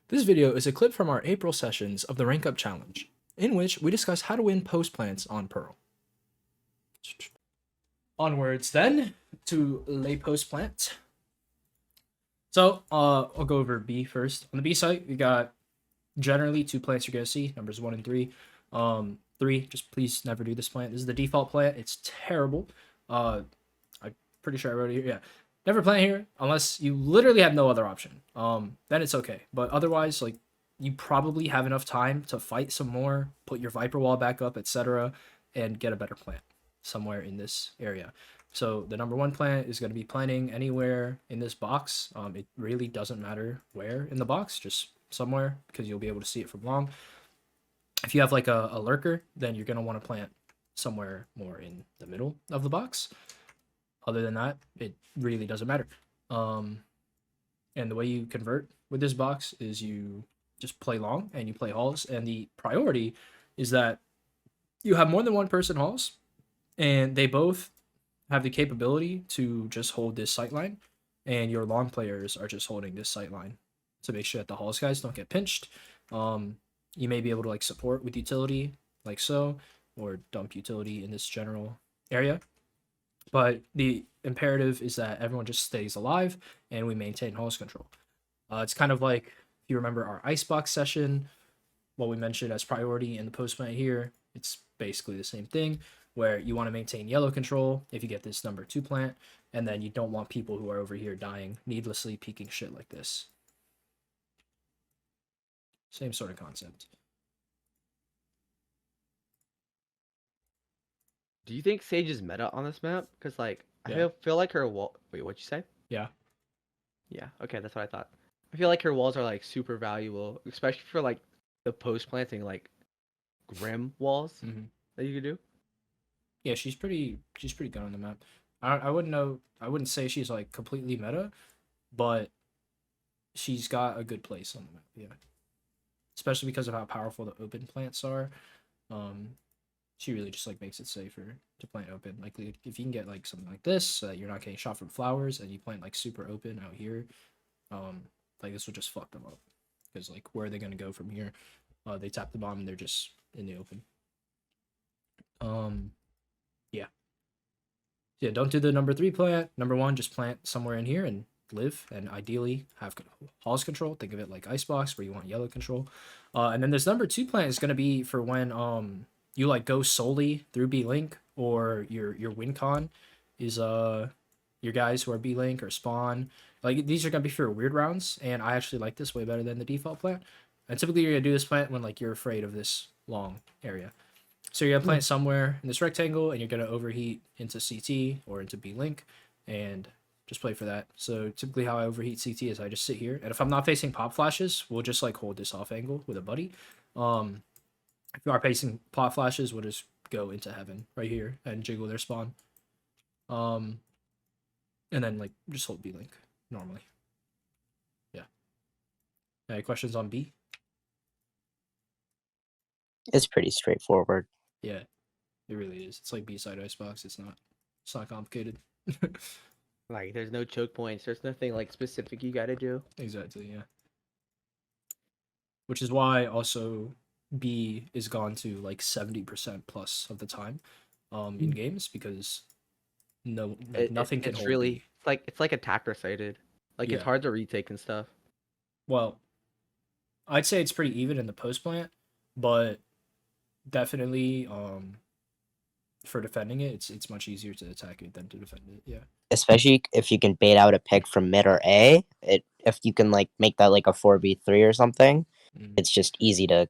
This video is a clip from our April sessions of the Rank Up Challenge, in which we discuss how to win post plants on Pearl. Onwards then to lay post plant. So I'll go over B first. On the B site, we got generally two plants you're gonna see, numbers 1 and 3. 3, just please never do this plant. This is the default plant. It's terrible. I'm pretty sure I wrote it here. Yeah. Never plant here unless you literally have no other option. Then it's okay. But otherwise, like, you probably have enough time to fight some more, put your Viper wall back up, etc., and get a better plant somewhere in this area. So the number 1 plant is going to be planting anywhere in this box. It really doesn't matter where in the box, just somewhere, because you'll be able to see it from long. If you have like a lurker, then you're going to want to plant somewhere more in the middle of the box. Other than that, it really doesn't matter. And the way you convert with this box is you just play long and you play halls. And the priority is that you have more than one person halls, and they both have the capability to just hold this sight line, and your long players are just holding this sight line to make sure that the halls guys don't get pinched. You may be able to like support with utility like so, or dump utility in this general area. But the imperative is that everyone just stays alive and we maintain host control. It's kind of like, if you remember our icebox session, what we mentioned as priority in the post plant here, it's basically the same thing, where you want to maintain yellow control if you get this number 2 plant, and then you don't want people who are over here dying needlessly peeking shit like this. Same sort of concept. Do you think Sage is meta on this map? Because, like, Yeah. I feel like her wall... Wait, what'd you say? Yeah. Yeah, okay, that's what I thought. I feel like her walls are, like, super valuable, especially for, like, the post-planting, like, grim walls that you could do. Yeah, she's pretty good on the map. I wouldn't say she's like completely meta, but she's got a good place on the map, yeah. Especially because of how powerful the open plants are. She really just like makes it safer to plant open. Like if you can get like something like this, so that you're not getting shot from flowers, and you plant like super open out here, like this will just fuck them up. Because like where are they gonna go from here? They tap the bomb and they're just in the open. Yeah. Yeah, don't do the number 3 plant. Number 1, just plant somewhere in here and live, and ideally have halls control. Think of it like icebox where you want yellow control. And then this number 2 plant is gonna be for when you like go solely through B Link, or your win con is your guys who are B Link or spawn. Like these are gonna be for weird rounds, and I actually like this way better than the default plant. And typically you're gonna do this plant when like you're afraid of this long area. So you're gonna plant somewhere in this rectangle, and you're gonna overheat into CT or into B Link, and just play for that. So typically how I overheat CT is I just sit here, and if I'm not facing pop flashes, we'll just like hold this off angle with a buddy. If you are facing pop flashes, we'll just go into heaven right here and jiggle their spawn. And then like just hold B Link normally. Yeah. Any questions on B? It's pretty straightforward. Yeah, it really is. It's like B-side icebox. It's not complicated. Like, there's no choke points. There's nothing, like, specific you gotta do. Exactly, yeah. Which is why also B is gone to like 70% plus of the time in games, because nothing can It's hold really... B. It's like attacker sided. Like, Yeah. it's hard to retake and stuff. Well, I'd say it's pretty even in the post plant, but definitely for defending it, it's much easier to attack it than to defend it. Yeah. Especially if you can bait out a pick from mid or A. If you can like make that like a 4v3 or something, it's just easy to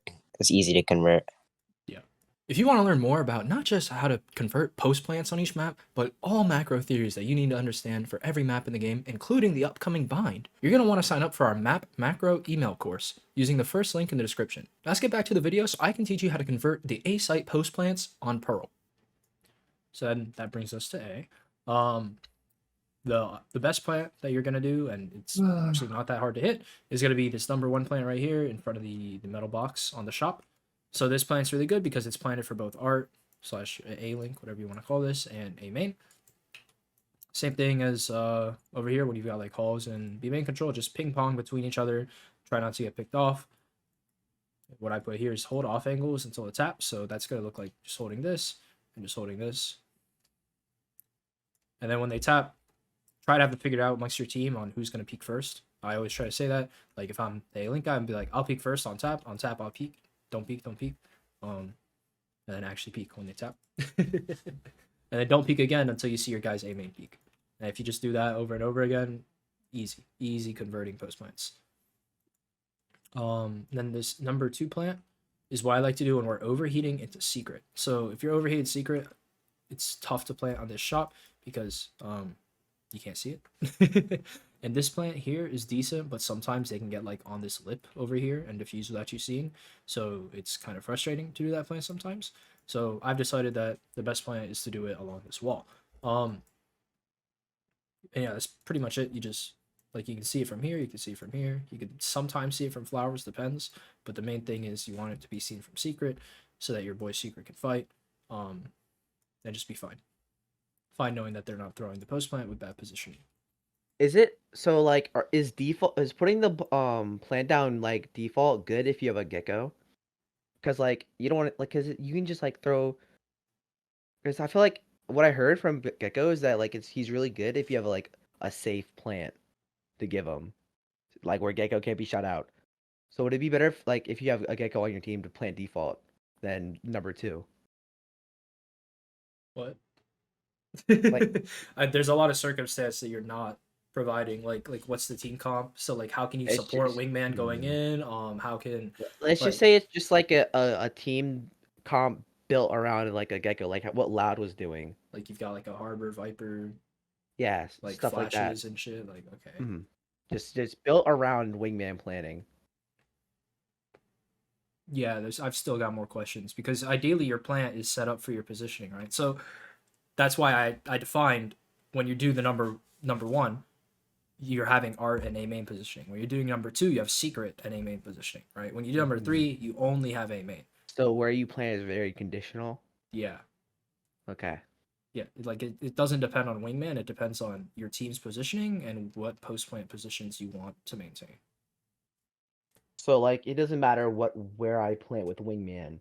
convert. Yeah. If you want to learn more about not just how to convert post plants on each map, but all macro theories that you need to understand for every map in the game, including the upcoming bind, you're going to want to sign up for our map macro email course using the first link in the description. Now let's get back to the video so I can teach you how to convert the A site post plants on Pearl. So then that brings us to A. The best plant that you're gonna do, and it's actually not that hard to hit, is gonna be this number 1 plant right here in front of the metal box on the shop. So this plant's really good because it's planted for both art / A link, whatever you want to call this, and A main. Same thing as over here when you've got like halls and B main control, just ping pong between each other. try not to get picked off. What I put here is hold off angles until it taps, so that's going to look like just holding this and just holding this. And then when they tap, try to have it figured out amongst your team on who's going to peek first. I always try to say that. Like if I'm the A-Link guy, I'd be like, I'll peek first on tap, I'll peek. Don't peek. And then actually peek when they tap. And then don't peek again until you see your guy's A-main peek. And if you just do that over and over again, easy converting post plants. Then this number 2 plant is what I like to do when we're overheating into secret. So if you're overheated secret, it's tough to plant on this shop because you can't see it. And this plant here is decent, but sometimes they can get like on this lip over here and diffuse without you seeing. So it's kind of frustrating to do that plant sometimes. So I've decided that the best plant is to do it along this wall. And yeah, that's pretty much it. You just, like, you can see it from here, you can see it from here. You can sometimes see it from flowers, depends. But the main thing is you want it to be seen from secret so that your boy secret can fight. And just be fine. Fine knowing that they're not throwing the post plant with bad positioning. Is it so like is putting the plant down like default good if you have a gecko? Because like you don't want it like because you can just like throw. Because I feel like what I heard from Gecko is that like he's really good if you have like a safe plant to give him, like where Gecko can't be shot out. So would it be better if you have a Gecko on your team to plant default than number 2? What? Like There's a lot of circumstance that you're not providing. Like what's the team comp? So like how can you it's support just wingman going in? How can let's like just say it's just like a team comp built around like a Gecko, like what Loud was doing. like you've got like a harbor viper, Yeah, like stuff like that. flashes and shit. Like okay. hmm just built around wingman planning. Yeah, I've still got more questions because ideally your plant is set up for your positioning, right? So that's why I defined when you do the number 1, you're having art and A main positioning. When you're doing number 2, you have secret and A main positioning, right? When you do number 3, you only have A main. So where you plant is very conditional. Yeah. Okay. Yeah, like it doesn't depend on wingman. It depends on your team's positioning and what post plant positions you want to maintain. So like it doesn't matter where I plant with wingman.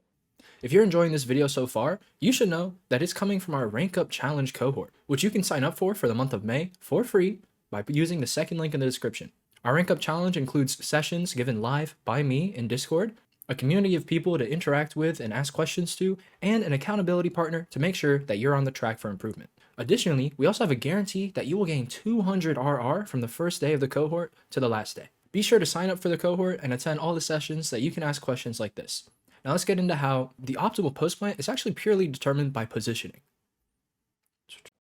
If you're enjoying this video so far, you should know that it's coming from our Rank Up Challenge cohort, which you can sign up for the month of May for free by using the second link in the description. Our Rank Up Challenge includes sessions given live by me in Discord, a community of people to interact with and ask questions to, and an accountability partner to make sure that you're on the track for improvement. Additionally, we also have a guarantee that you will gain 200 RR from the first day of the cohort to the last day. Be sure to sign up for the cohort and attend all the sessions so that you can ask questions like this. Now let's get into how the optimal post plant is actually purely determined by positioning.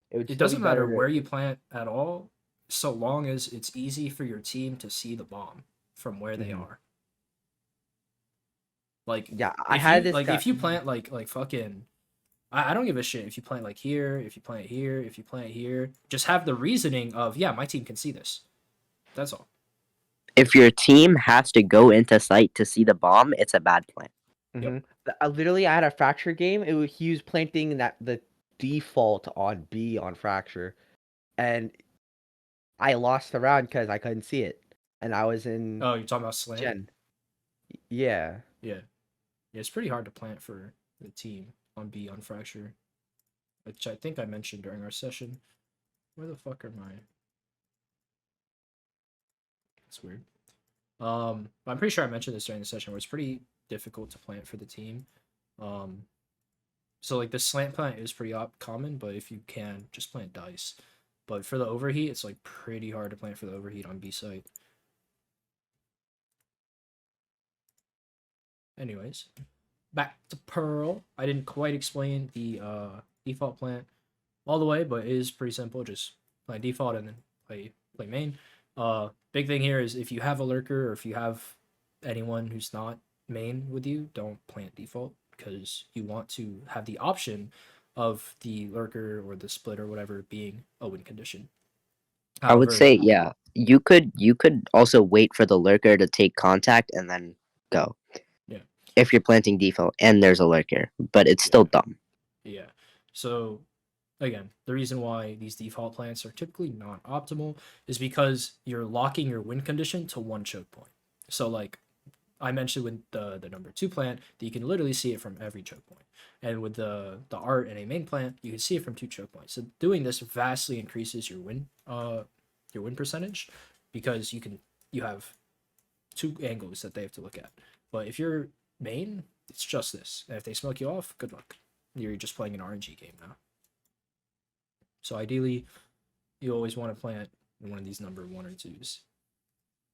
It doesn't matter where you plant at all, so long as it's easy for your team to see the bomb from where they are. Like yeah, I had this like if you plant like fucking I don't give a shit if you plant like here, if you plant here, if you plant here. Just have the reasoning of yeah, my team can see this. That's all. If your team has to go into sight to see the bomb, it's a bad plan. Yep. Literally, I had a Fracture game. He was planting the default on B on Fracture, and I lost the round because I couldn't see it, and I was in. Oh, you're talking about slant? Gen. Yeah. Yeah, it's pretty hard to plant for the team on B on Fracture, which I think I mentioned during our session. Where the fuck are my? That's weird. I'm pretty sure I mentioned this during the session where it's pretty difficult to plant for the team. So like the slant plant is pretty common, but if you can, just plant dice. But for the overheat, it's like pretty hard to plant for the overheat on B site. Anyways, back to Pearl. I didn't quite explain the default plant all the way, but it is pretty simple. Just play default and then play main. Big thing here is if you have a lurker or if you have anyone who's not main with you, don't plant default because you want to have the option of the lurker or the split or whatever being a win condition. However, I would say, yeah, you could also wait for the lurker to take contact and then go. Yeah. If you're planting default and there's a lurker, but it's still dumb. Yeah. So again, the reason why these default plants are typically not optimal is because you're locking your win condition to one choke point. So like I mentioned with the number 2 plant that you can literally see it from every choke point. And with the art and a main plant, you can see it from 2 choke points. So doing this vastly increases your win percentage, because you have 2 angles that they have to look at. But if you're main, it's just this. And if they smoke you off, good luck. You're just playing an RNG game now. So ideally, you always want to plant in one of these number 1 or 2s.